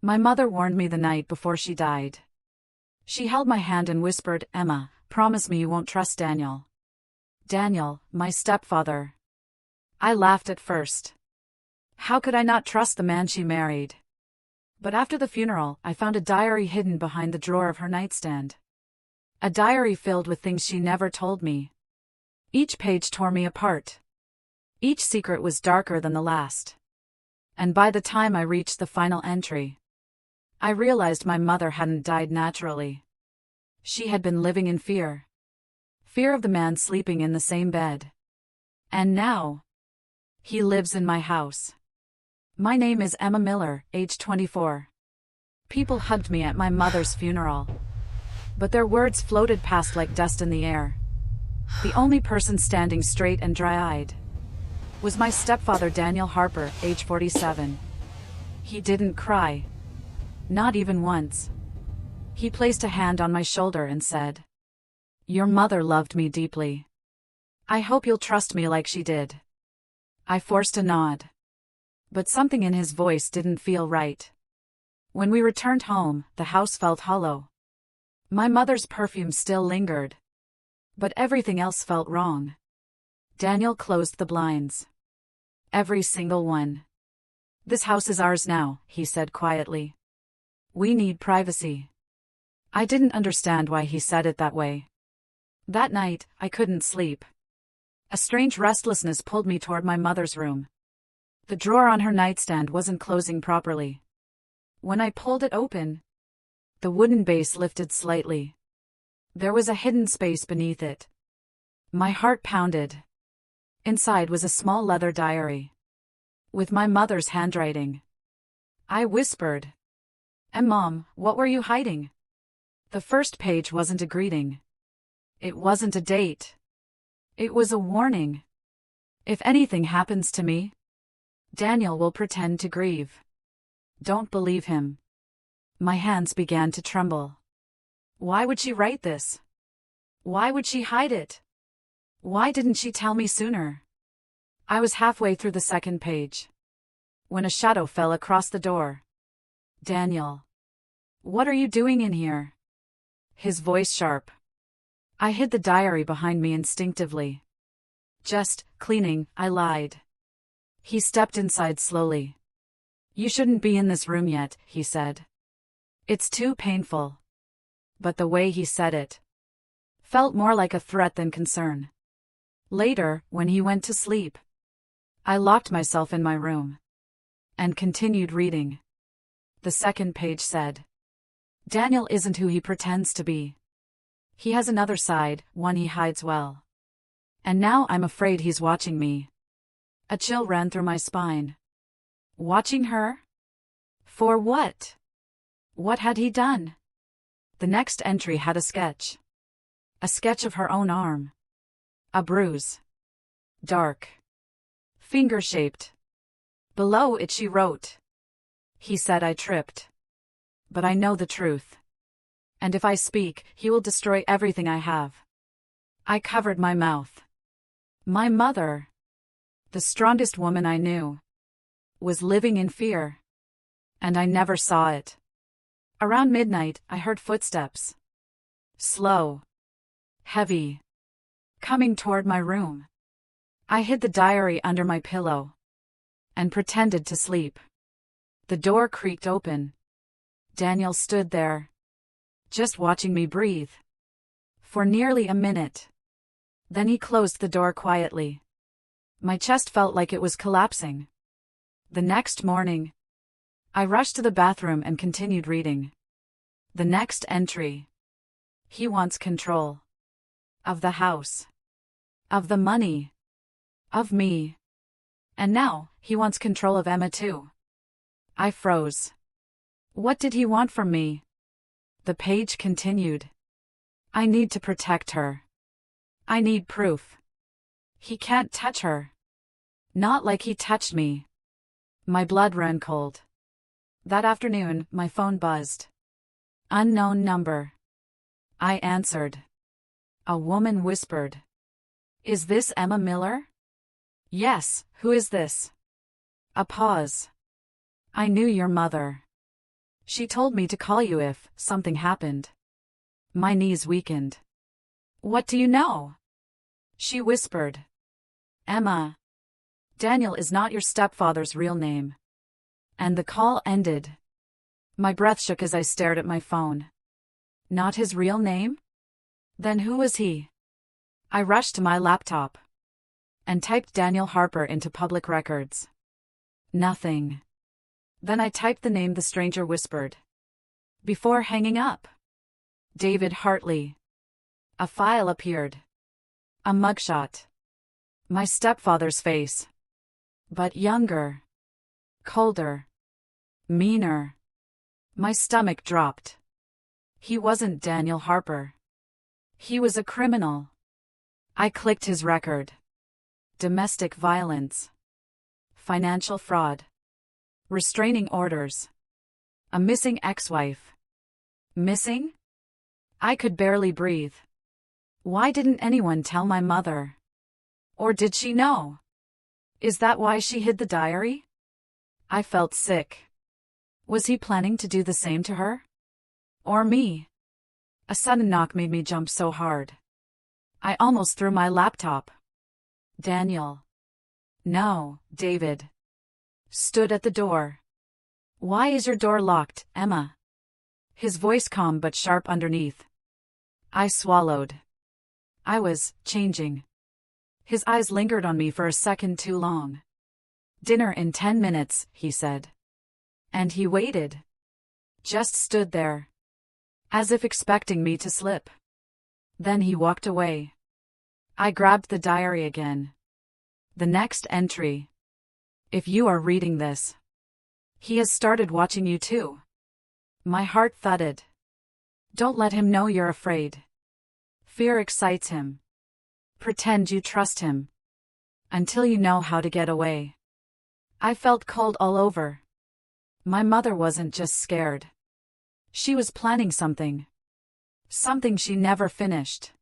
My mother warned me the night before she died. She held my hand and whispered, "Emma, promise me you won't trust Daniel." Daniel, my stepfather. I laughed at first. How could I not trust the man she married? But after the funeral, I found a diary hidden behind the drawer of her nightstand. A diary filled with things she never told me. Each page tore me apart. Each secret was darker than the last. And by the time I reached the final entry, I realized my mother hadn't died naturally. She had been living in fear. Fear of the man sleeping in the same bed. And now, he lives in my house. My name is Emma Miller, age 24. People hugged me at my mother's funeral. But their words floated past like dust in the air. The only person standing straight and dry-eyed was my stepfather Daniel Harper, age 47. He didn't cry. Not even once. He placed a hand on my shoulder and said, "Your mother loved me deeply. I hope you'll trust me like she did." I forced a nod. But something in his voice didn't feel right. When we returned home, the house felt hollow. My mother's perfume still lingered. But everything else felt wrong. Daniel closed the blinds. Every single one. "This house is ours now," he said quietly. "We need privacy." I didn't understand why he said it that way. That night, I couldn't sleep. A strange restlessness pulled me toward my mother's room. The drawer on her nightstand wasn't closing properly. When I pulled it open, the wooden base lifted slightly. There was a hidden space beneath it. My heart pounded. Inside was a small leather diary with my mother's handwriting. I whispered, "And Mom, what were you hiding?" The first page wasn't a greeting. It wasn't a date. It was a warning. If anything happens to me, Daniel will pretend to grieve. Don't believe him. My hands began to tremble. Why would she write this? Why would she hide it? Why didn't she tell me sooner? I was halfway through the second page when a shadow fell across the door. "Daniel, what are you doing in here?" His voice sharp. I hid the diary behind me instinctively. "Just cleaning," I lied. He stepped inside slowly. "You shouldn't be in this room yet," he said. "It's too painful." But the way he said it felt more like a threat than concern. Later, when he went to sleep, I locked myself in my room and continued reading. The second page said, "Daniel isn't who he pretends to be. He has another side, one he hides well. And now I'm afraid he's watching me." A chill ran through my spine. Watching her? For what? What had he done? The next entry had a sketch. A sketch of her own arm. A bruise. Dark. Finger-shaped. Below it she wrote, "He said I tripped. But I know the truth. And if I speak, he will destroy everything I have." I covered my mouth. My mother, the strongest woman I knew, was living in fear. And I never saw it. Around midnight, I heard footsteps. Slow. Heavy. Coming toward my room. I hid the diary under my pillow and pretended to sleep. The door creaked open. Daniel stood there, just watching me breathe. For nearly a minute. Then he closed the door quietly. My chest felt like it was collapsing. The next morning, I rushed to the bathroom and continued reading. The next entry. He wants control. Of the house. Of the money. Of me. And now, he wants control of Emma too. I froze. What did he want from me? The page continued. I need to protect her. I need proof. He can't touch her. Not like he touched me. My blood ran cold. That afternoon, my phone buzzed. Unknown number. I answered. A woman whispered. "Is this Emma Miller?" "Yes, who is this?" A pause. "I knew your mother." She told me to call you if something happened. My knees weakened. What do you know? She whispered. Emma. Daniel is not your stepfather's real name. And the call ended. My breath shook as I stared at my phone. Not his real name? Then who was he? I rushed to my laptop and typed Daniel Harper into public records. Nothing. Then I typed the name the stranger whispered. Before hanging up. David Hartley. A file appeared. A mugshot. My stepfather's face. But younger. Colder. Meaner. My stomach dropped. He wasn't Daniel Harper. He was a criminal. I clicked his record. Domestic violence. Financial fraud. Restraining orders. A missing ex-wife. Missing? I could barely breathe. Why didn't anyone tell my mother? Or did she know? Is that why she hid the diary? I felt sick. Was he planning to do the same to her? Or me? A sudden knock made me jump so hard. I almost threw my laptop. Daniel. No, David. Stood at the door. Why is your door locked, Emma? His voice calm but sharp underneath. I swallowed. I was changing. His eyes lingered on me for a second too long. Dinner in 10 minutes, he said. And he waited. Just stood there. As if expecting me to slip. Then he walked away. I grabbed the diary again. The next entry. If you are reading this. He has started watching you too. My heart thudded. Don't let him know you're afraid. Fear excites him. Pretend you trust him. Until you know how to get away. I felt cold all over. My mother wasn't just scared. She was planning something. Something she never finished.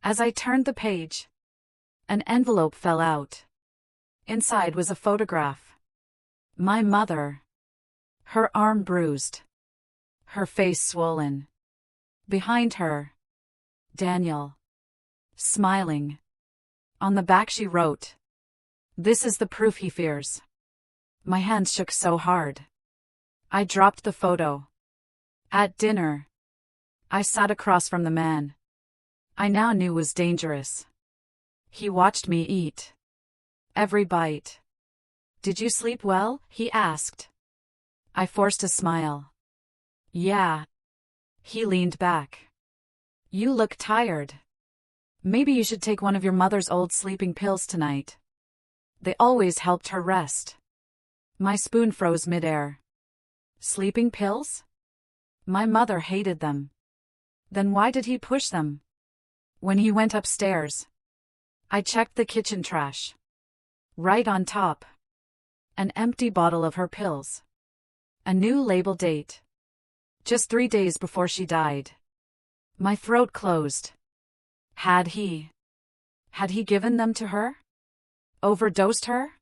As I turned the page, an envelope fell out. Inside was a photograph. My mother. Her arm bruised. Her face swollen. Behind her, Daniel. Smiling. On the back she wrote, "This is the proof he fears." My hands shook so hard. I dropped the photo. At dinner, I sat across from the man I now knew was dangerous. He watched me eat. Every bite. "Did you sleep well?" he asked. I forced a smile. "Yeah." He leaned back. "You look tired. Maybe you should take one of your mother's old sleeping pills tonight. They always helped her rest." My spoon froze midair. Sleeping pills? My mother hated them. Then why did he push them? When he went upstairs, I checked the kitchen trash. Right on top, an empty bottle of her pills. A new label date. Just 3 days before she died. My throat closed. Had he given them to her? Overdosed her?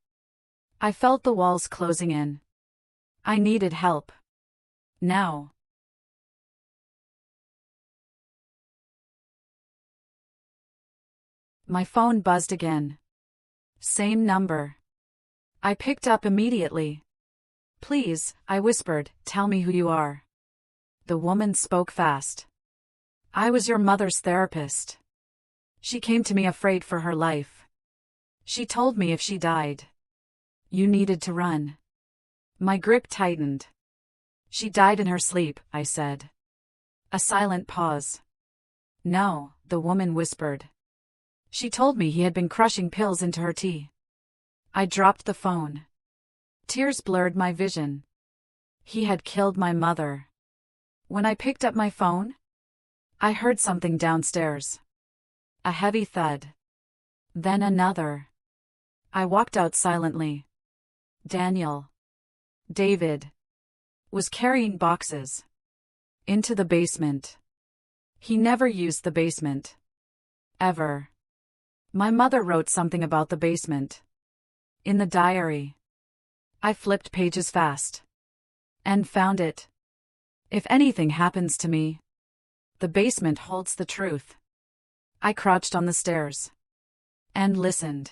I felt the walls closing in. I needed help. Now. My phone buzzed again. Same number. I picked up immediately. "Please," I whispered, "tell me who you are." The woman spoke fast. "I was your mother's therapist. She came to me afraid for her life. She told me if she died, you needed to run." My grip tightened. "She died in her sleep," I said. A silent pause. "No," the woman whispered. "She told me he had been crushing pills into her tea." I dropped the phone. Tears blurred my vision. He had killed my mother. When I picked up my phone, I heard something downstairs. A heavy thud. Then another. I walked out silently. David, was carrying boxes. Into the basement. He never used the basement. Ever. My mother wrote something about the basement. In the diary. I flipped pages fast. And found it. If anything happens to me, the basement holds the truth. I crouched on the stairs and listened.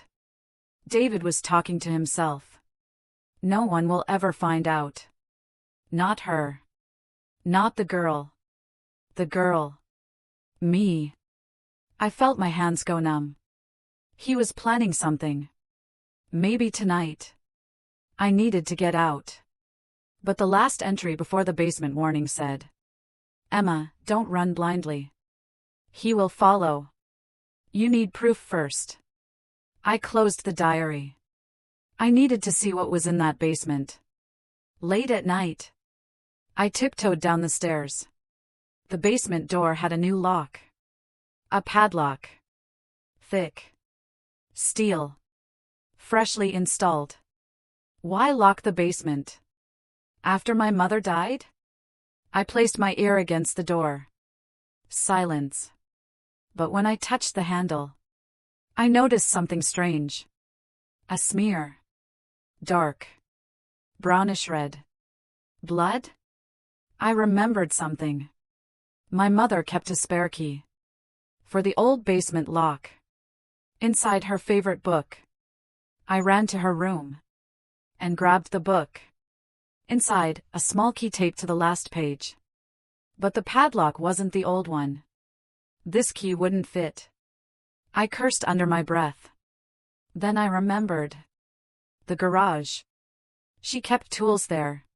David was talking to himself. No one will ever find out. Not her. Not the girl. The girl. Me. I felt my hands go numb. He was planning something. Maybe tonight. I needed to get out. But the last entry before the basement warning said, "Emma, don't run blindly. He will follow. You need proof first." I closed the diary. I needed to see what was in that basement. Late at night, I tiptoed down the stairs. The basement door had a new lock. A padlock. Thick. Steel. Freshly installed. Why lock the basement? After my mother died? I placed my ear against the door. Silence. But when I touched the handle, I noticed something strange. A smear. Dark. Brownish red. Blood? I remembered something. My mother kept a spare key for the old basement lock. Inside her favorite book. I ran to her room and grabbed the book. Inside, a small key taped to the last page. But the padlock wasn't the old one. This key wouldn't fit. I cursed under my breath. Then I remembered. The garage. She kept tools there.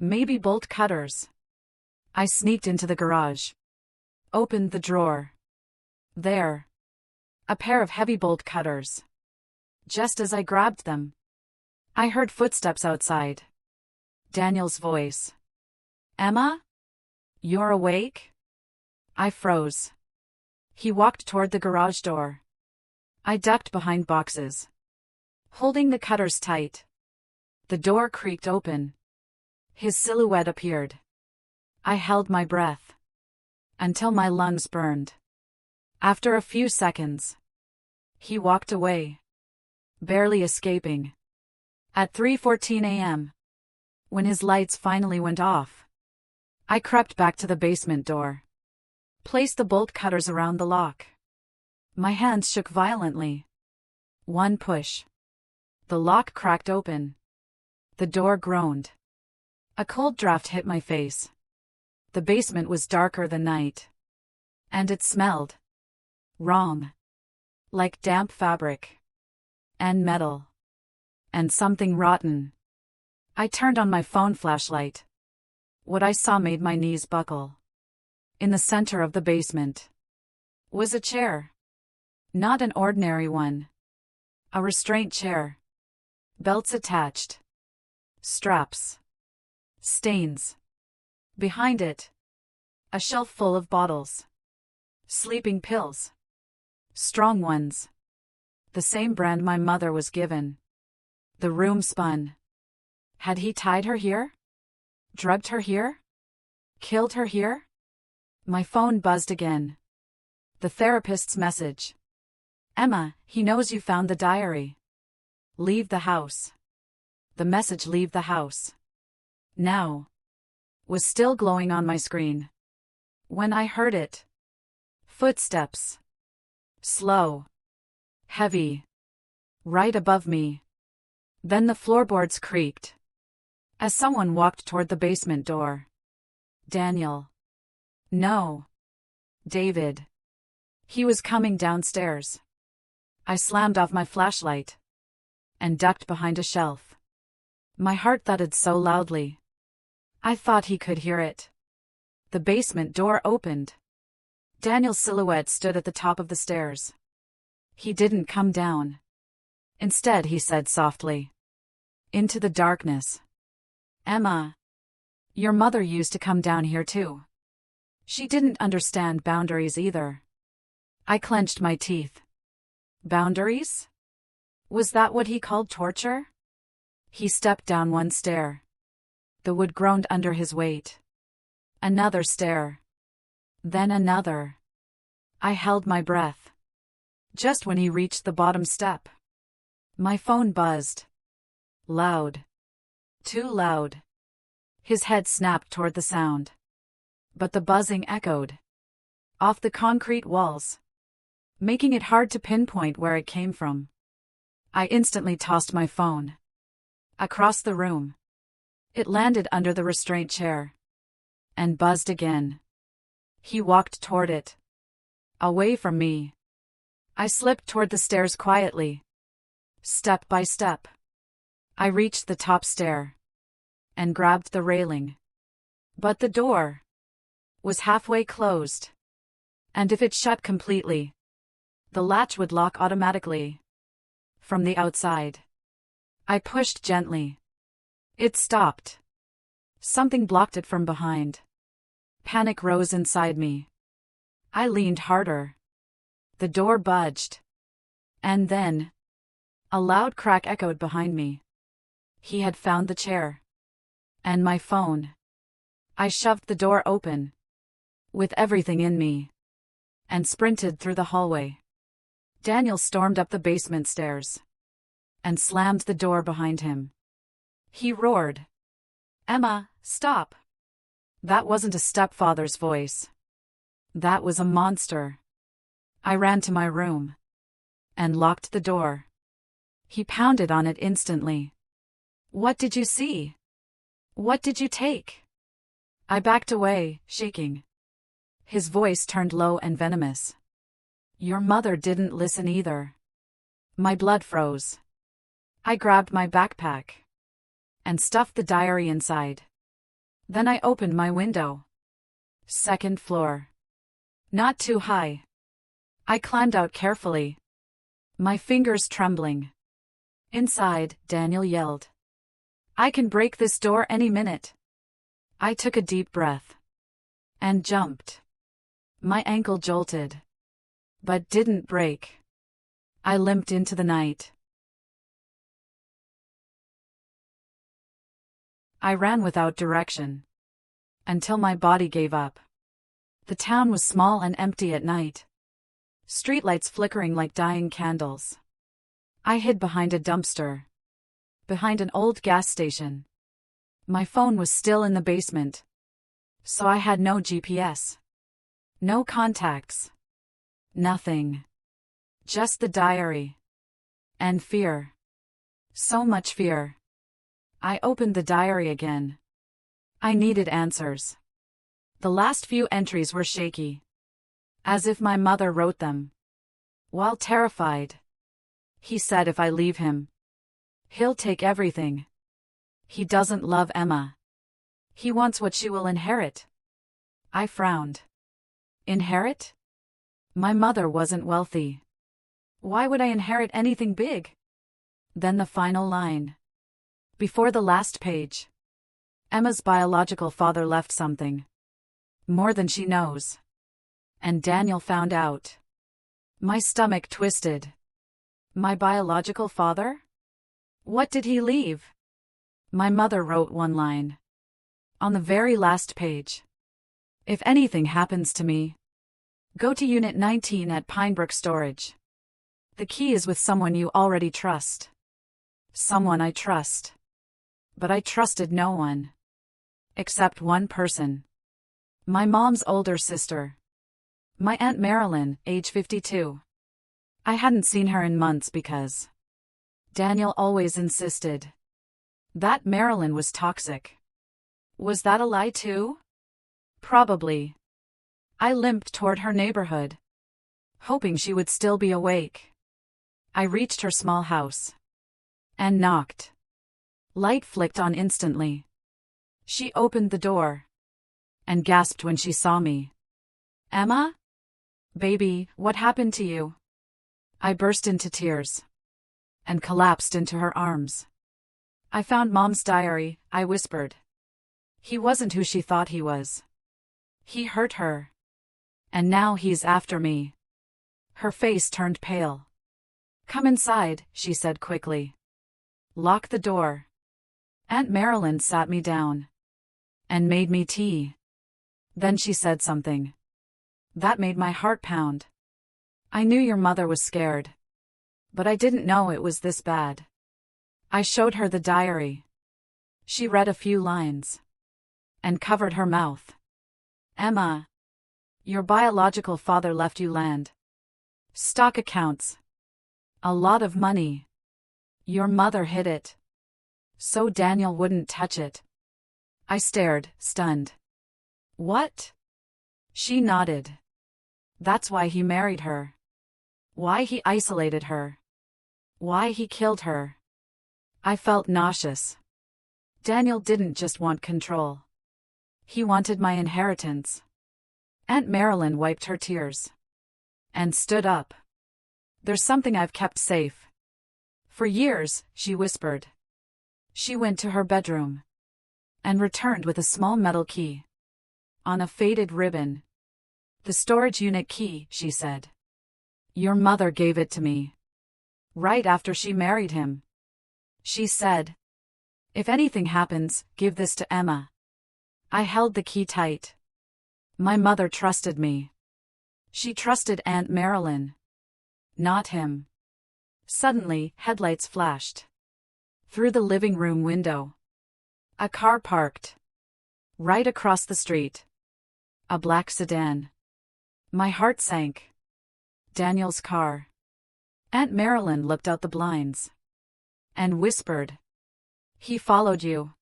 Maybe bolt cutters. I sneaked into the garage. Opened the drawer. There. A pair of heavy bolt cutters. Just as I grabbed them, I heard footsteps outside. Daniel's voice. "Emma? You're awake?" I froze. He walked toward the garage door. I ducked behind boxes, holding the cutters tight. The door creaked open. His silhouette appeared. I held my breath until my lungs burned. After a few seconds, he walked away, barely escaping. At 3:14 a.m., when his lights finally went off, I crept back to the basement door, placed the bolt cutters around the lock. My hands shook violently. One push. The lock cracked open. The door groaned. A cold draft hit my face. The basement was darker than night. And it smelled wrong. Like damp fabric. And metal. And something rotten. I turned on my phone flashlight. What I saw made my knees buckle. In the center of the basement was a chair. Not an ordinary one. A restraint chair. Belts attached. Straps. Stains. Behind it, a shelf full of bottles. Sleeping pills. Strong ones. The same brand my mother was given. The room spun. Had he tied her here? Drugged her here? Killed her here? My phone buzzed again. The therapist's message. "Emma, he knows you found the diary. Leave the house." The message, "Leave the house now," was still glowing on my screen. When I heard it. Footsteps. Slow. Heavy. Right above me. Then the floorboards creaked. As someone walked toward the basement door. Daniel. No. David. He was coming downstairs. I slammed off my flashlight and ducked behind a shelf. My heart thudded so loudly. I thought he could hear it. The basement door opened. Daniel's silhouette stood at the top of the stairs. He didn't come down. Instead, he said softly. Into the darkness. "Emma. Your mother used to come down here too. She didn't understand boundaries either." I clenched my teeth. Boundaries? Was that what he called torture? He stepped down one stair. The wood groaned under his weight. Another stair. Then another. I held my breath. Just when he reached the bottom step, my phone buzzed. Loud. Too loud. His head snapped toward the sound. but the buzzing echoed off the concrete walls, making it hard to pinpoint where it came from. I instantly tossed my phone across the room. It landed under the restraint chair and buzzed again. He walked toward it, away from me. I slipped toward the stairs quietly, step by step. I reached the top stair and grabbed the railing. But the door was halfway closed, and if it shut completely, the latch would lock automatically from the outside. I pushed gently. It stopped. Something blocked it from behind. Panic rose inside me. I leaned harder. The door budged. And then a loud crack echoed behind me. He had found the chair and my phone. I shoved the door open with everything in me and sprinted through the hallway. Daniel stormed up the basement stairs and slammed the door behind him. He roared, "Emma, stop!" That wasn't a stepfather's voice. That was a monster. I ran to my room and locked the door. He pounded on it instantly. "What did you see? What did you take?" I backed away, shaking. His voice turned low and venomous. "Your mother didn't listen either." My blood froze. I grabbed my backpack and stuffed the diary inside. Then I opened my window. Second floor. Not too high. I climbed out carefully, my fingers trembling. Inside, Daniel yelled, "I can break this door any minute." I took a deep breath and jumped. My ankle jolted, but didn't break. I limped into the night. I ran without direction until my body gave up. The town was small and empty at night, streetlights flickering like dying candles. I hid behind a dumpster, behind an old gas station. My phone was still in the basement, so I had no GPS, no contacts, nothing. Just the diary. And fear. So much fear. I opened the diary again. I needed answers. The last few entries were shaky, as if my mother wrote them. While terrified, he said if I leave him, he'll take everything. He doesn't love Emma. He wants what she will inherit. I frowned. Inherit? My mother wasn't wealthy. Why would I inherit anything big? Then the final line. Before the last page. Emma's biological father left something. More than she knows. And Daniel found out. My stomach twisted. My biological father? What did he leave? My mother wrote one line. On the very last page. If anything happens to me, go to Unit 19 at Pinebrook Storage. The key is with someone you already trust. Someone I trust. But I trusted no one. Except one person. My mom's older sister. My Aunt Marilyn, age 52. I hadn't seen her in months because Daniel always insisted that Marilyn was toxic. Was that a lie too? Probably. I limped toward her neighborhood, hoping she would still be awake. I reached her small house and knocked. Light flicked on instantly. She opened the door and gasped when she saw me. "Emma? Baby, what happened to you?" I burst into tears and collapsed into her arms. "I found Mom's diary," I whispered. "He wasn't who she thought he was. He hurt her. And now he's after me." Her face turned pale. "Come inside," she said quickly. "Lock the door." Aunt Marilyn sat me down and made me tea. Then she said something that made my heart pound. "I knew your mother was scared, but I didn't know it was this bad." I showed her the diary. She read a few lines and covered her mouth. Emma, your biological father left you land. Stock accounts. A lot of money. Your mother hid it. So Daniel wouldn't touch it. I stared, stunned. What? She nodded. That's why he married her. Why he isolated her. Why he killed her. I felt nauseous. Daniel didn't just want control. He wanted my inheritance. Aunt Marilyn wiped her tears. And stood up. There's something I've kept safe. For years, she whispered. She went to her bedroom. And returned with a small metal key. On a faded ribbon. The storage unit key, she said. Your mother gave it to me. Right after she married him. She said. If anything happens, give this to Emma. I held the key tight. My mother trusted me. She trusted Aunt Marilyn. Not him. Suddenly, headlights flashed. Through the living room window. A car parked. Right across the street. A black sedan. My heart sank. Daniel's car. Aunt Marilyn looked out the blinds. And whispered. He followed you.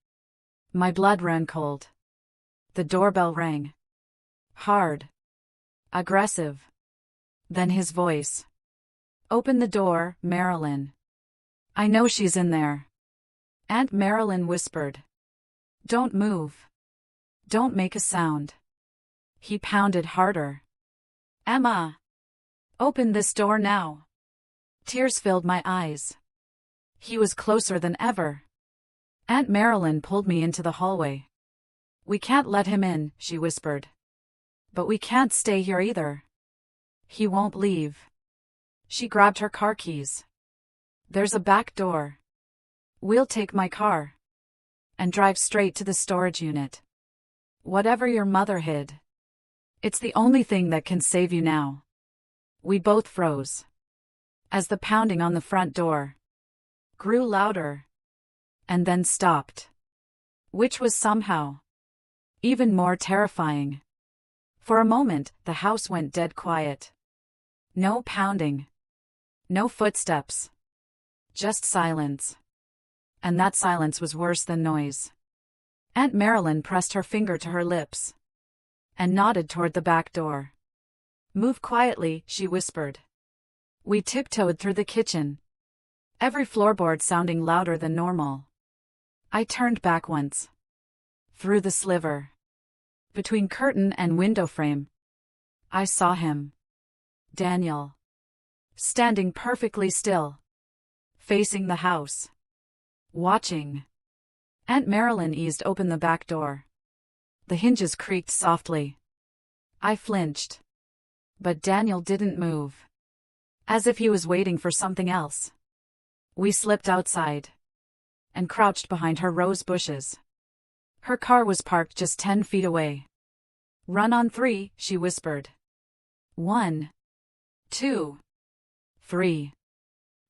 My blood ran cold. The doorbell rang. Hard. Aggressive. Then his voice. Open the door, Marilyn. I know she's in there. Aunt Marilyn whispered. Don't move. Don't make a sound. He pounded harder. Emma! Open this door now. Tears filled my eyes. He was closer than ever. Aunt Marilyn pulled me into the hallway. We can't let him in, she whispered. But we can't stay here either. He won't leave. She grabbed her car keys. There's a back door. We'll take my car. And drive straight to the storage unit. Whatever your mother hid. It's the only thing that can save you now. We both froze. As the pounding on the front door grew louder. And then stopped. Which was somehow even more terrifying. For a moment, the house went dead quiet. No pounding. No footsteps. Just silence. And that silence was worse than noise. Aunt Marilyn pressed her finger to her lips. And nodded toward the back door. Move quietly, she whispered. We tiptoed through the kitchen. Every floorboard sounding louder than normal. I turned back once. Through the sliver. Between curtain and window frame. I saw him. Daniel. Standing perfectly still. Facing the house. Watching. Aunt Marilyn eased open the back door. The hinges creaked softly. I flinched. But Daniel didn't move. As if he was waiting for something else. We slipped outside. And crouched behind her rose bushes. Her car was parked just 10 feet away. Run on 3, she whispered. 1, 2, 3.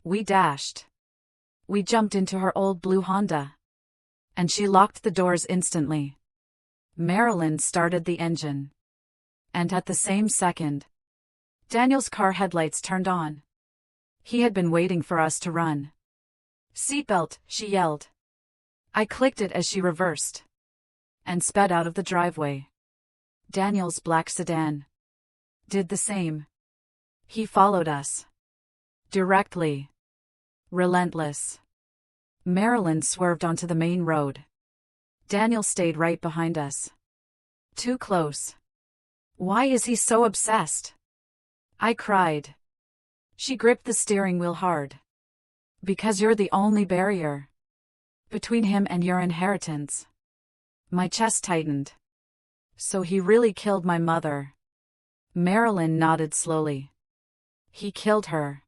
We dashed. We jumped into her old blue Honda. And she locked the doors instantly. Marilyn started the engine. And at the same second, Daniel's car headlights turned on. He had been waiting for us to run. Seatbelt, she yelled. I clicked it as she reversed. And sped out of the driveway. Daniel's black sedan did the same. He followed us. Directly. Relentless. Marilyn swerved onto the main road. Daniel stayed right behind us. Too close. Why is he so obsessed? I cried. She gripped the steering wheel hard. Because you're the only barrier between him and your inheritance. My chest tightened. So he really killed my mother. Marilyn nodded slowly. He killed her.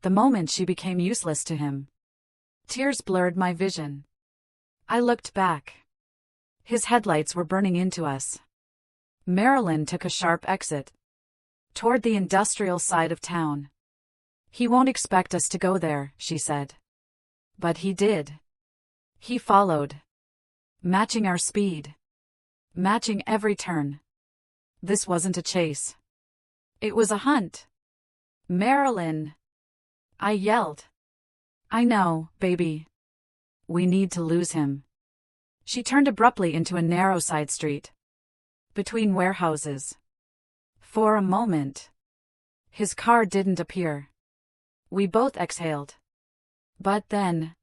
The moment she became useless to him. Tears blurred my vision. I looked back. His headlights were burning into us. Marilyn took a sharp exit. Toward the industrial side of town. He won't expect us to go there, she said. But he did. He followed. Matching our speed. Matching every turn. This wasn't a chase. It was a hunt. Marilyn! I yelled. I know, baby. We need to lose him. She turned abruptly into a narrow side street. Between warehouses. For a moment. His car didn't appear. We both exhaled. But then.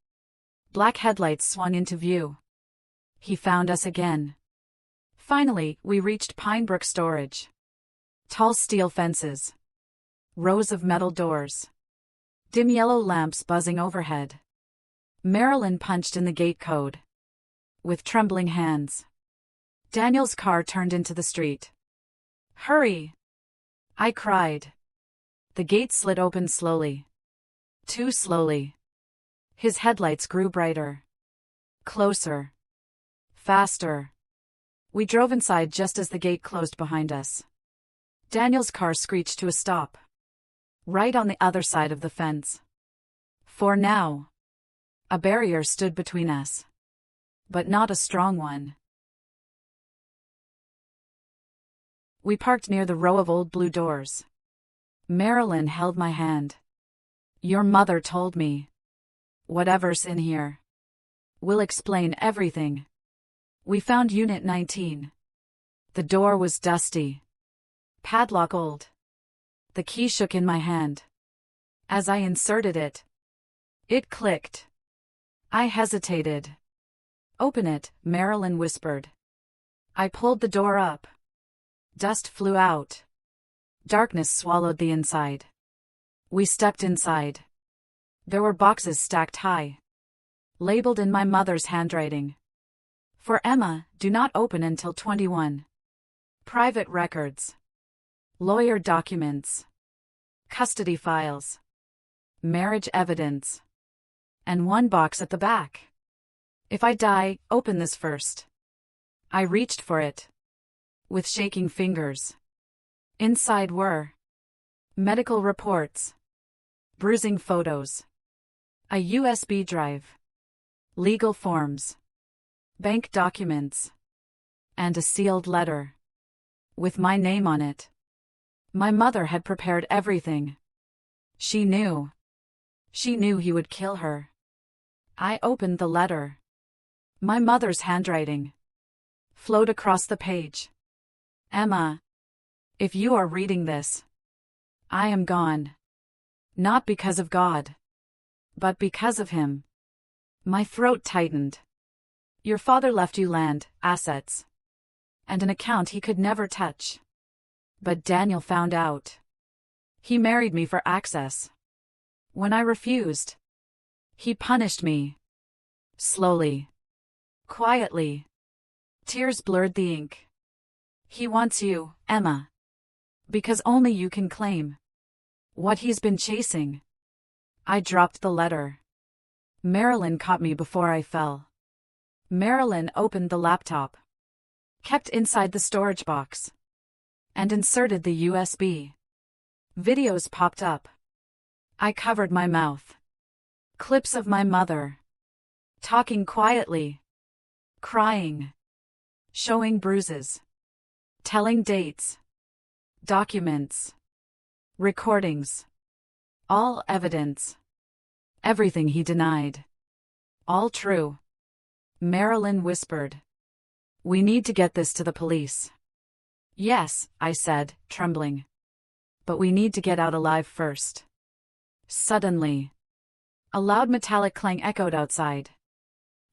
Black headlights swung into view. He found us again. Finally, we reached Pinebrook Storage. Tall steel fences. Rows of metal doors. Dim yellow lamps buzzing overhead. Marilyn punched in the gate code. With trembling hands. Daniel's car turned into the street. Hurry! I cried. The gate slid open slowly. Too slowly. His headlights grew brighter. Closer. Faster. We drove inside just as the gate closed behind us. Daniel's car screeched to a stop. Right on the other side of the fence. For now. A barrier stood between us. But not a strong one. We parked near the row of old blue doors. Marilyn held my hand. Your mother told me. Whatever's in here. We'll explain everything. We found Unit 19. The door was dusty. Padlock old. The key shook in my hand. As I inserted it. It clicked. I hesitated. Open it, Marilyn whispered. I pulled the door up. Dust flew out. Darkness swallowed the inside. We stepped inside. There were boxes stacked high. Labeled in my mother's handwriting. For Emma, do not open until 21. Private records. Lawyer documents. Custody files. Marriage evidence. And one box at the back. If I die, open this first. I reached for it. With shaking fingers. Inside were medical reports. Bruising photos. A USB drive. Legal forms. Bank documents. And a sealed letter. With my name on it. My mother had prepared everything. She knew. She knew he would kill her. I opened the letter. My mother's handwriting flowed across the page. Emma, if you are reading this, I am gone. Not because of God, but because of him. My throat tightened. Your father left you land, assets, and an account he could never touch. But Daniel found out. He married me for access. When I refused, he punished me. Slowly. Quietly. Tears blurred the ink. He wants you, Emma. Because only you can claim what he's been chasing. I dropped the letter. Marilyn caught me before I fell. Marilyn opened the laptop. Kept inside the storage box. And inserted the USB. Videos popped up. I covered my mouth. Clips of my mother. Talking quietly. Crying. Showing bruises. Telling dates. Documents. Recordings. All evidence. Everything he denied. All true. Marilyn whispered. We need to get this to the police. Yes, I said, trembling. But we need to get out alive first. Suddenly. A loud metallic clang echoed outside.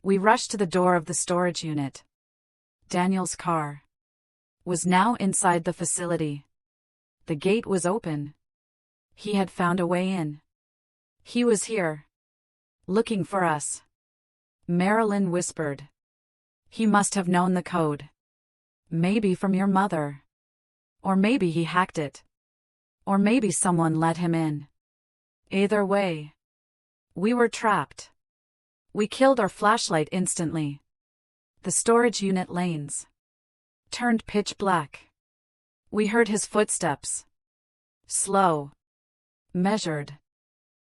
We rushed to the door of the storage unit. Daniel's car was now inside the facility. The gate was open. He had found a way in. He was here. Looking for us. Marilyn whispered. He must have known the code. Maybe from your mother. Or maybe he hacked it. Or maybe someone let him in. Either way. We were trapped. We killed our flashlight instantly. The storage unit lanes turned pitch black. We heard his footsteps. Slow. Measured.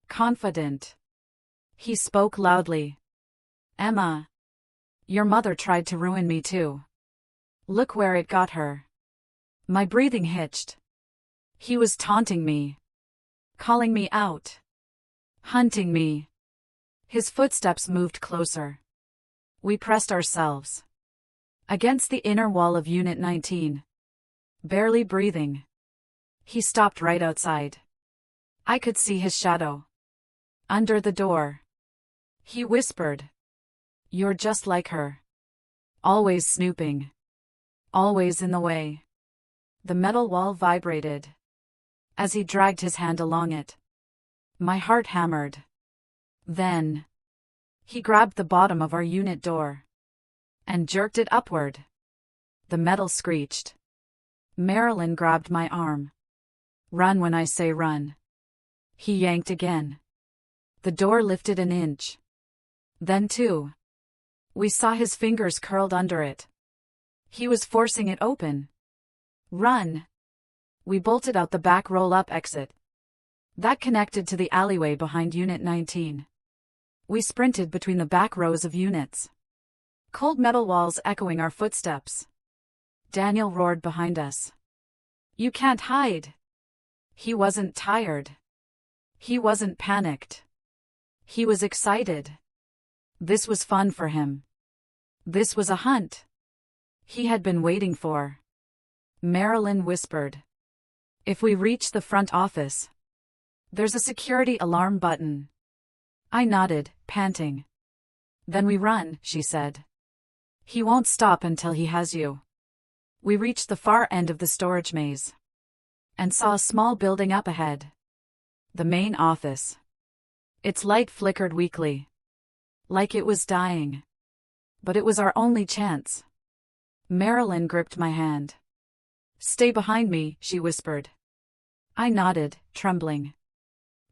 Confident. He spoke loudly. Emma. Your mother tried to ruin me too. Look where it got her. My breathing hitched. He was taunting me. Calling me out. Hunting me. His footsteps moved closer. We pressed ourselves against the inner wall of Unit 19. Barely breathing. He stopped right outside. I could see his shadow under the door. He whispered, "You're just like her. Always snooping. Always in the way." The metal wall vibrated as he dragged his hand along it. My heart hammered. Then he grabbed the bottom of our unit door and jerked it upward. The metal screeched. Marilyn grabbed my arm. "Run when I say run." He yanked again. The door lifted an inch. Then two. We saw his fingers curled under it. He was forcing it open. "Run!" We bolted out the back roll-up exit that connected to the alleyway behind Unit 19. We sprinted between the back rows of units. Cold metal walls echoing our footsteps. Daniel roared behind us. "You can't hide!" He wasn't tired. He wasn't panicked. He was excited. This was fun for him. This was a hunt he had been waiting for. Marilyn whispered, "If we reach the front office, there's a security alarm button." I nodded, panting. "Then we run," she said. "He won't stop until he has you." We reached the far end of the storage maze and saw a small building up ahead. The main office. Its light flickered weakly, like it was dying. But it was our only chance. Marilyn gripped my hand. "Stay behind me," she whispered. I nodded, trembling.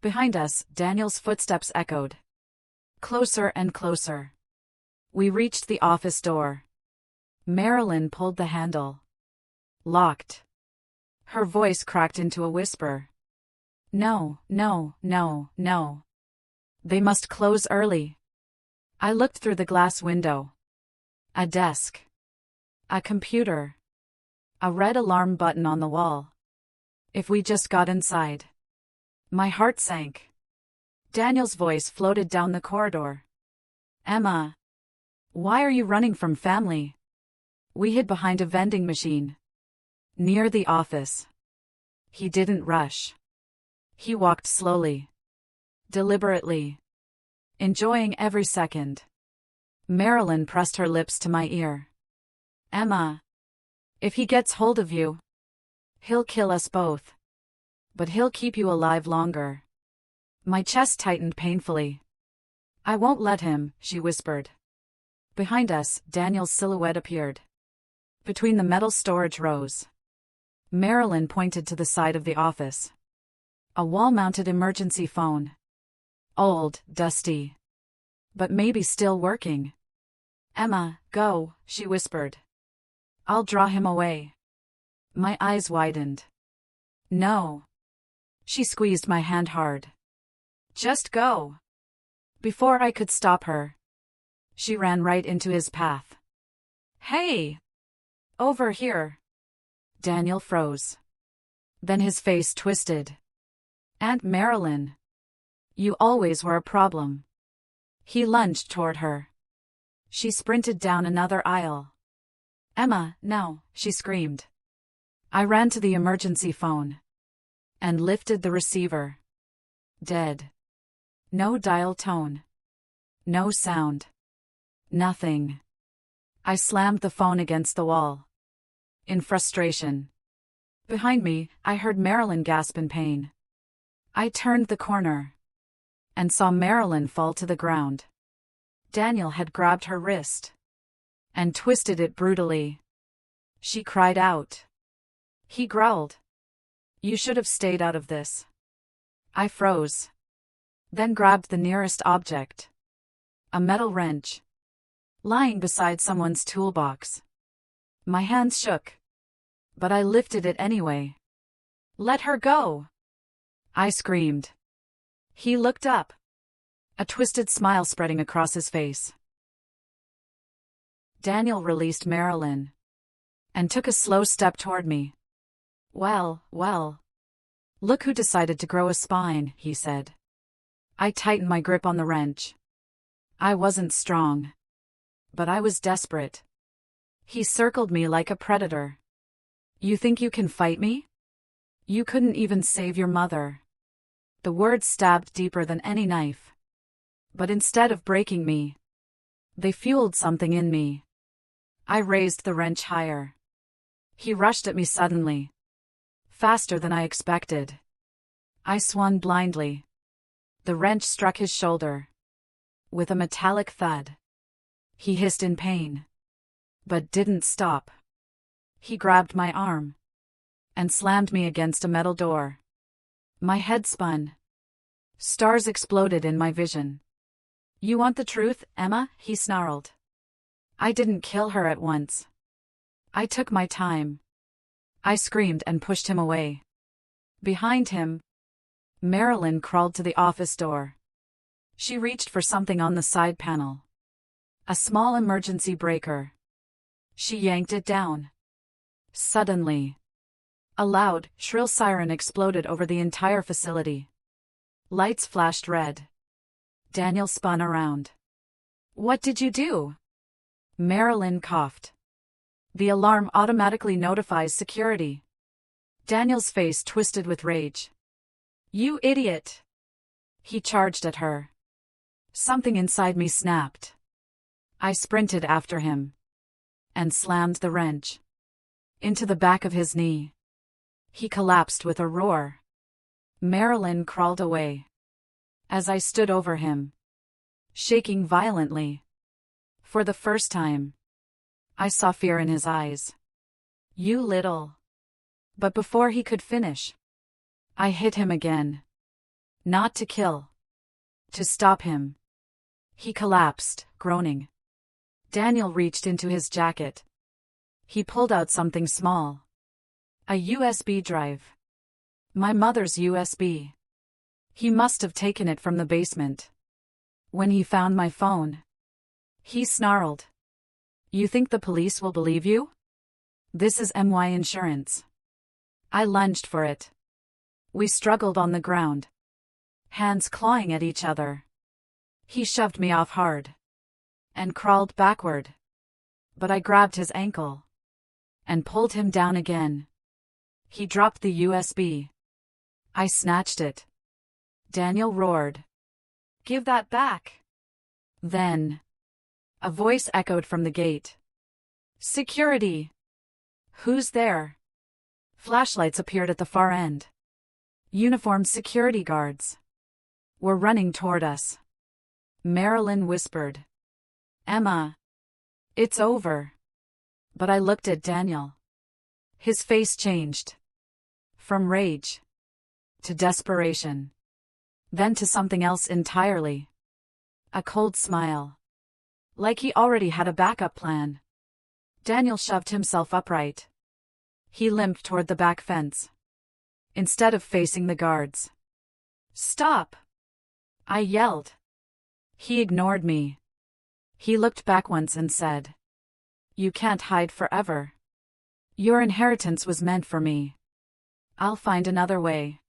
Behind us, Daniel's footsteps echoed. Closer and closer. We reached the office door. Marilyn pulled the handle. Locked. Her voice cracked into a whisper. "No, no, no, no. They must close early." I looked through the glass window. A desk. A computer. A red alarm button on the wall. If we just got inside. My heart sank. Daniel's voice floated down the corridor. "Emma. Why are you running from family?" We hid behind a vending machine. Near the office. He didn't rush. He walked slowly. Deliberately. Enjoying every second. Marilyn pressed her lips to my ear. "Emma. If he gets hold of you, he'll kill us both. But he'll keep you alive longer." My chest tightened painfully. "I won't let him," she whispered. Behind us, Daniel's silhouette appeared. Between the metal storage rows. Marilyn pointed to the side of the office. A wall-mounted emergency phone. Old, dusty. But maybe still working. "Emma, go," she whispered. "I'll draw him away." My eyes widened. "No." She squeezed my hand hard. "Just go." Before I could stop her, she ran right into his path. "Hey! Over here." Daniel froze. Then his face twisted. "Aunt Marilyn. You always were a problem." He lunged toward her. She sprinted down another aisle. "Emma, no," she screamed. I ran to the emergency phone and lifted the receiver. Dead. No dial tone. No sound. Nothing. I slammed the phone against the wall. In frustration. Behind me, I heard Marilyn gasp in pain. I turned the corner and saw Marilyn fall to the ground. Daniel had grabbed her wrist and twisted it brutally. She cried out. He growled. "You should have stayed out of this." I froze. Then grabbed the nearest object. A metal wrench. Lying beside someone's toolbox. My hands shook. But I lifted it anyway. "Let her go!" I screamed. He looked up. A twisted smile spreading across his face. Daniel released Marilyn and took a slow step toward me. Well, well. Look who decided to grow a spine, he said. I tightened my grip on the wrench. I wasn't strong. But I was desperate. He circled me like a predator. You think you can fight me? You couldn't even save your mother. The words stabbed deeper than any knife. But instead of breaking me, they fueled something in me. I raised the wrench higher. He rushed at me suddenly. Faster than I expected. I swung blindly. The wrench struck his shoulder. With a metallic thud. He hissed in pain. But didn't stop. He grabbed my arm. And slammed me against a metal door. My head spun. Stars exploded in my vision. You want the truth, Emma? He snarled. I didn't kill her at once. I took my time. I screamed and pushed him away. Behind him, Marilyn crawled to the office door. She reached for something on the side panel. A small emergency breaker. She yanked it down. Suddenly, a loud, shrill siren exploded over the entire facility. Lights flashed red. Daniel spun around. What did you do? Marilyn coughed. The alarm automatically notifies security. Daniel's face twisted with rage. You idiot! He charged at her. Something inside me snapped. I sprinted after him. And slammed the wrench. Into the back of his knee. He collapsed with a roar. Marilyn crawled away. As I stood over him. Shaking violently. For the first time. I saw fear in his eyes. You little. But before he could finish, I hit him again. Not to kill. To stop him. He collapsed, groaning. Daniel reached into his jacket. He pulled out something small. A USB drive. My mother's USB. He must have taken it from the basement. When he found my phone, he snarled. You think the police will believe you? This is MY insurance. I lunged for it. We struggled on the ground. Hands clawing at each other. He shoved me off hard. And crawled backward. But I grabbed his ankle. And pulled him down again. He dropped the USB. I snatched it. Daniel roared. Give that back. Then, a voice echoed from the gate. Security! Who's there? Flashlights appeared at the far end. Uniformed security guards were running toward us. Marilyn whispered. Emma. It's over. But I looked at Daniel. His face changed. From rage. To desperation. Then to something else entirely. A cold smile. Like he already had a backup plan. Daniel shoved himself upright. He limped toward the back fence. Instead of facing the guards. Stop! I yelled. He ignored me. He looked back once and said. You can't hide forever. Your inheritance was meant for me. I'll find another way.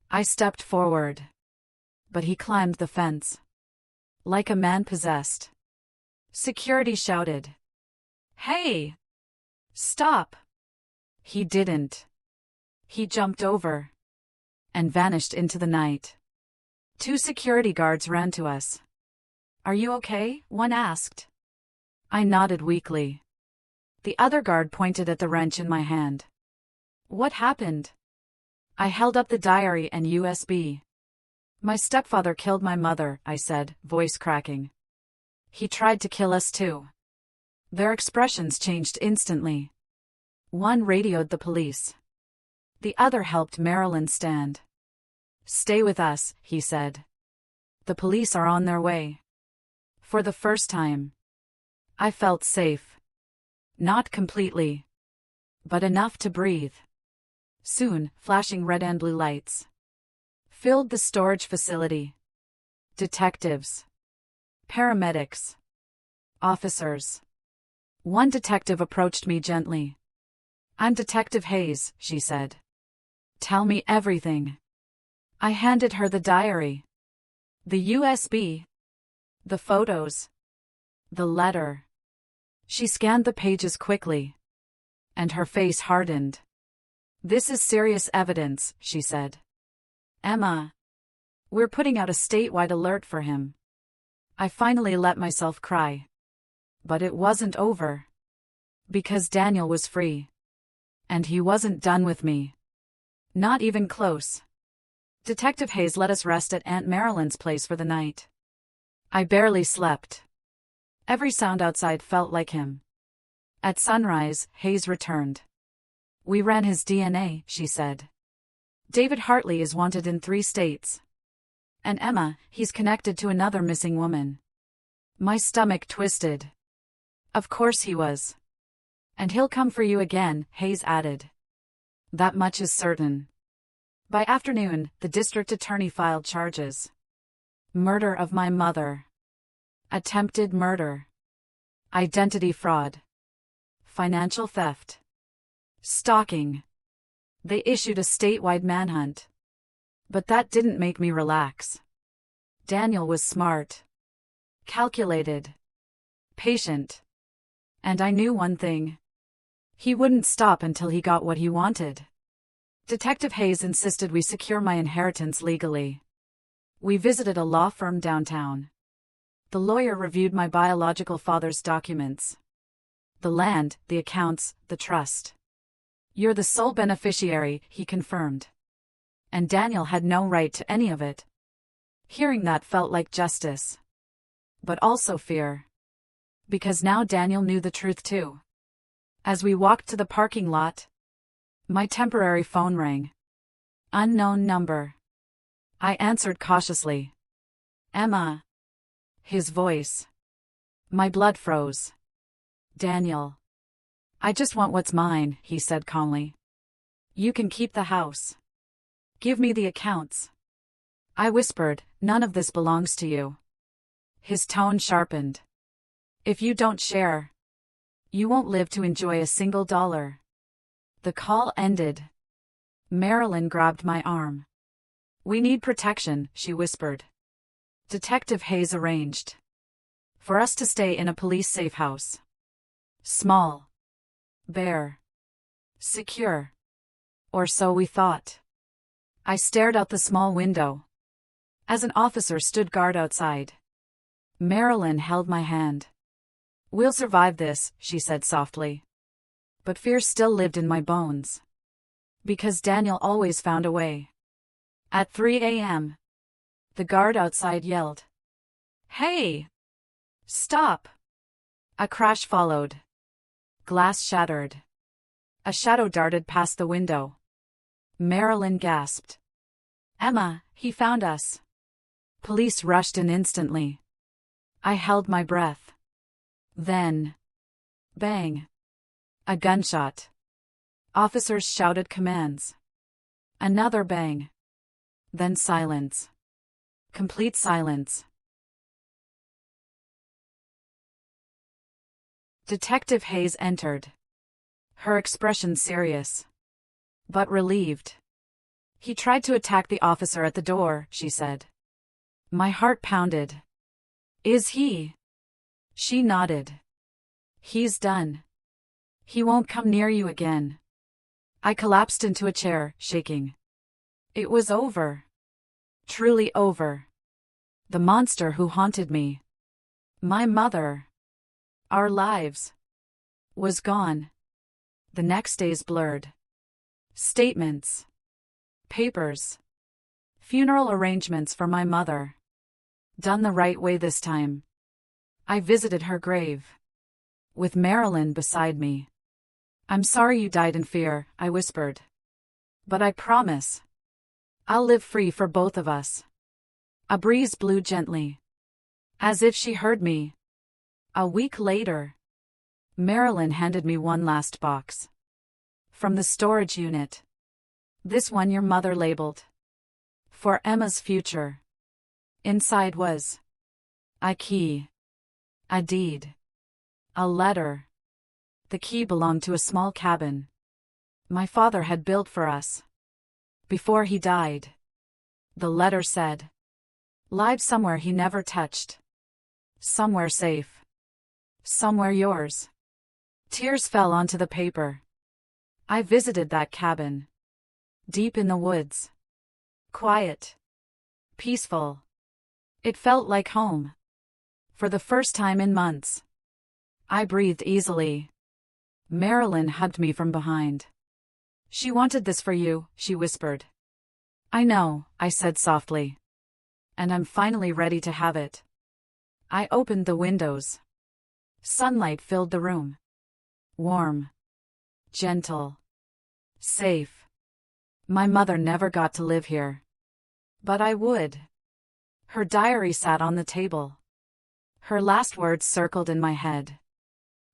I stepped forward. But he climbed the fence. Like a man possessed. Security shouted. Hey! Stop! He didn't. He jumped over. And vanished into the night. 2 security guards ran to us. Are you okay? One asked. I nodded weakly. The other guard pointed at the wrench in my hand. What happened? I held up the diary and USB. My stepfather killed my mother, I said, voice cracking. He tried to kill us too. Their expressions changed instantly. One radioed the police. The other helped Marilyn stand. Stay with us, he said. The police are on their way. For the first time, I felt safe. Not completely. But enough to breathe. Soon, flashing red and blue lights filled the storage facility. Detectives. Paramedics. Officers. One detective approached me gently. "I'm Detective Hayes," she said. "Tell me everything." I handed her the diary. The USB. The photos. The letter. She scanned the pages quickly. And her face hardened. "This is serious evidence," she said. "Emma, we're putting out a statewide alert for him." I finally let myself cry. But it wasn't over. Because Daniel was free. And he wasn't done with me. Not even close. Detective Hayes let us rest at Aunt Marilyn's place for the night. I barely slept. Every sound outside felt like him. At sunrise, Hayes returned. "We ran his DNA," she said. "David Hartley is wanted in 3 states. And Emma, he's connected to another missing woman." My stomach twisted. Of course he was. "And he'll come for you again," Hayes added. "That much is certain." By afternoon, the district attorney filed charges. Murder of my mother. Attempted murder. Identity fraud. Financial theft. Stalking. They issued a statewide manhunt. But that didn't make me relax. Daniel was smart. Calculated. Patient. And I knew one thing. He wouldn't stop until he got what he wanted. Detective Hayes insisted we secure my inheritance legally. We visited a law firm downtown. The lawyer reviewed my biological father's documents. The land, the accounts, the trust. "You're the sole beneficiary," he confirmed. And Daniel had no right to any of it. Hearing that felt like justice. But also fear. Because now Daniel knew the truth too. As we walked to the parking lot, my temporary phone rang. Unknown number. I answered cautiously. "Emma." His voice. My blood froze. "Daniel." "I just want what's mine," he said calmly. "You can keep the house. Give me the accounts." I whispered, "None of this belongs to you." His tone sharpened. "If you don't share, you won't live to enjoy a single dollar." The call ended. Marilyn grabbed my arm. "We need protection," she whispered. Detective Hayes arranged for us to stay in a police-safe house. Small. Bare. Secure. Or so we thought. I stared out the small window. As an officer stood guard outside. Marilyn held my hand. "We'll survive this," she said softly. But fear still lived in my bones. Because Daniel always found a way. At 3 a.m., the guard outside yelled, "Hey! Stop!" A crash followed. Glass shattered. A shadow darted past the window. Marilyn gasped. "Emma, he found us." Police rushed in instantly. I held my breath. Then, bang. A gunshot. Officers shouted commands. Another bang. Then silence. Complete silence. Detective Hayes entered. Her expression serious. But relieved. "He tried to attack the officer at the door," she said. My heart pounded. "Is he?" She nodded. "He's done. He won't come near you again." I collapsed into a chair, shaking. It was over. Truly over. The monster who haunted me. My mother. Our lives. Was gone. The next days blurred. Statements. Papers. Funeral arrangements for my mother. Done the right way this time. I visited her grave. With Marilyn beside me. "I'm sorry you died in fear," I whispered. "But I promise. I'll live free for both of us." A breeze blew gently. As if she heard me. A week later, Marilyn handed me one last box. From the storage unit. "This one your mother labeled. For Emma's future." Inside was a key. A deed. A letter. The key belonged to a small cabin. my father had built for us. Before he died. The letter said. Live somewhere he never touched. Somewhere safe. Somewhere yours. Tears fell onto the paper. I visited that cabin. Deep in the woods. Quiet. Peaceful. It felt like home. For the first time in months. I breathed easily. Marilyn hugged me from behind. She wanted this for you, she whispered. I know, I said softly. And I'm finally ready to have it. I opened the windows. Sunlight filled the room. Warm. Gentle. Safe. My mother never got to live here. But I would. Her diary sat on the table. Her last words circled in my head.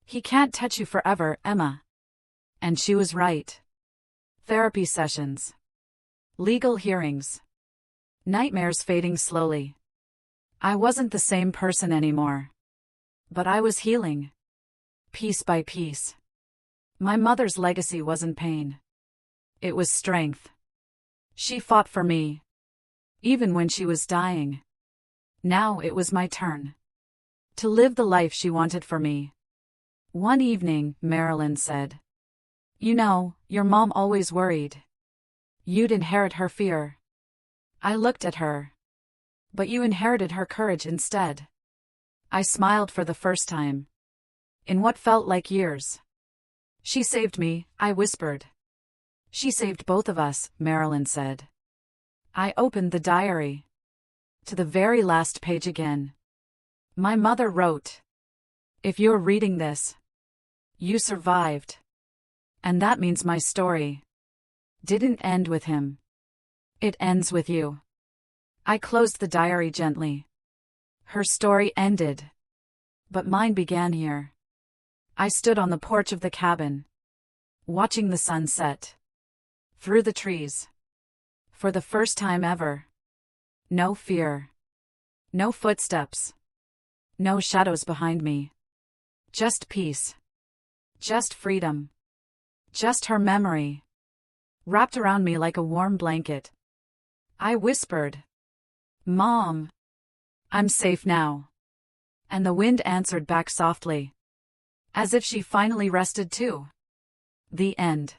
He can't touch you forever, Emma. And she was right. Therapy sessions. Legal hearings. Nightmares fading slowly. I wasn't the same person anymore. But I was healing. Piece by piece. My mother's legacy wasn't pain. It was strength. She fought for me. Even when she was dying. Now it was my turn. To live the life she wanted for me. One evening, Marilyn said. You know, your mom always worried. You'd inherit her fear. I looked at her. But you inherited her courage instead. I smiled for the first time. In what felt like years. She saved me, I whispered. She saved both of us, Marilyn said. I opened the diary. To the very last page again. My mother wrote. If you're reading this. You survived. And that means my story didn't end with him. It ends with you. I closed the diary gently. Her story ended. But mine began here. I stood on the porch of the cabin. Watching the sun set. Through the trees. For the first time ever. No fear. No footsteps. No shadows behind me. Just peace. Just freedom. Just her memory. Wrapped around me like a warm blanket. I whispered. Mom. I'm safe now. And the wind answered back softly. As if she finally rested too. The end.